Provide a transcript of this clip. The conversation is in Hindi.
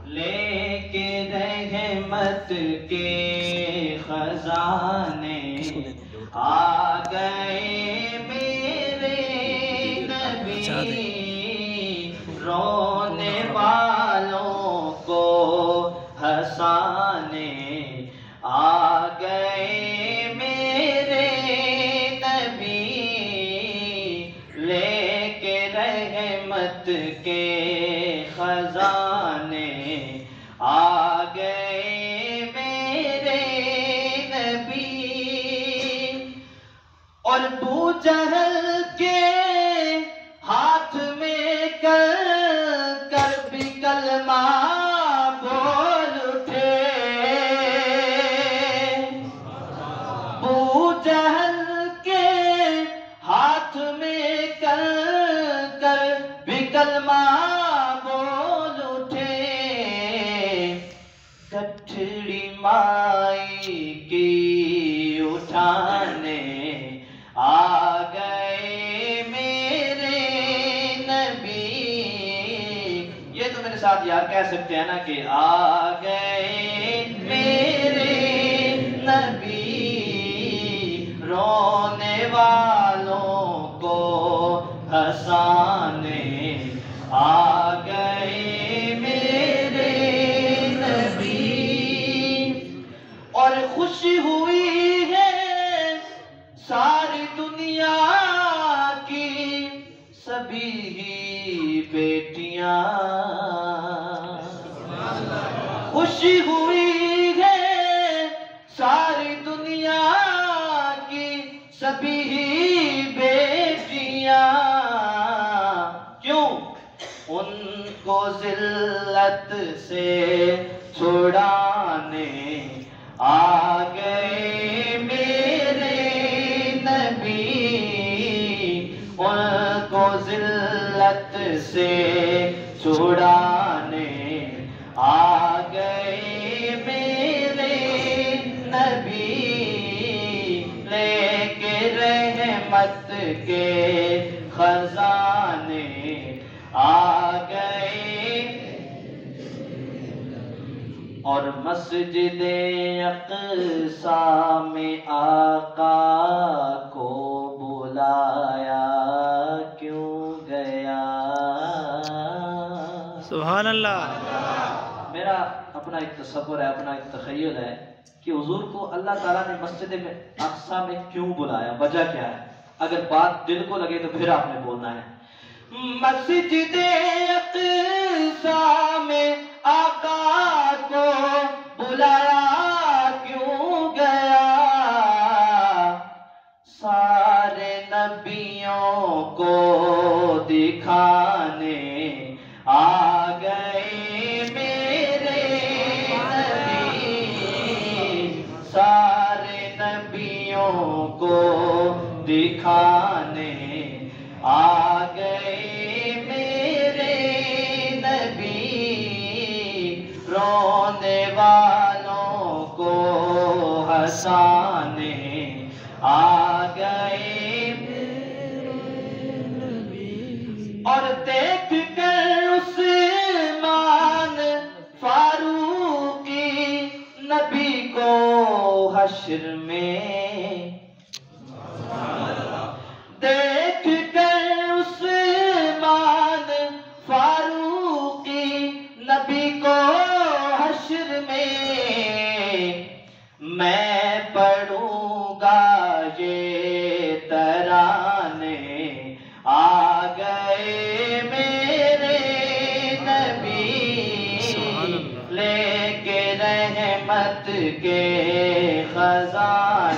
लेके रहमत के खजाने आ गए मेरे नबी, रोने वालों को हंसाने आ गए मेरे नबी, लेके रहमत के खजाने आ गए मेरे नबी। और अबू जहल के हाथ में कर भी कलमा बोल उठे, अबू जहल के हाथ में कर भी कलमा बोल उठे। गठड़ी माई की उठाने आ गए मेरे नबी। ये तो मेरे साथ यार कह सकते हैं ना कि आ गए मेरे नबी, रोने वालों को हंसाने आ गए मेरे नबी। और खुशी हुई है सारी दुनिया की सभी ही बेटियां, खुशी हुई है सारी दुनिया की सभी ही बेटियां। क्यों? उनको जिल्लत से छुड़ाने आ गए मेरे नबी, उनको जिल्लत से छुड़ाने आ गए मेरे नबी, लेके रहमत के खजाने आ गए। और मस्जिद अक़सा में आका को बुलाया क्यों गया? सुभान अल्लाह। मेरा अपना एक तसव्वुर है, अपना एक तख़य्युल है कि हुजूर को अल्लाह ताला ने मस्जिद में अक़सा में क्यों बुलाया, वजह क्या है? अगर बात दिल को लगे तो फिर आपने बोलना है। मस्जिद अक़सा में आका को बुलाया क्यों गया? सारे नबियों को दिखाने आ गए मेरे नबी, सारे नबियों को दिखाने आ गए मेरे नबी, रोने वालों को हंसाने आ गए मेरे नबी। और देख कर उस्मान फारूकी नबी को हश्र में, देख कर उस्मान फारूकी नबी को हश्र में, मैं पढ़ूंगा ये तराने आ गए मेरे नबी, लेके रहमत के खजाने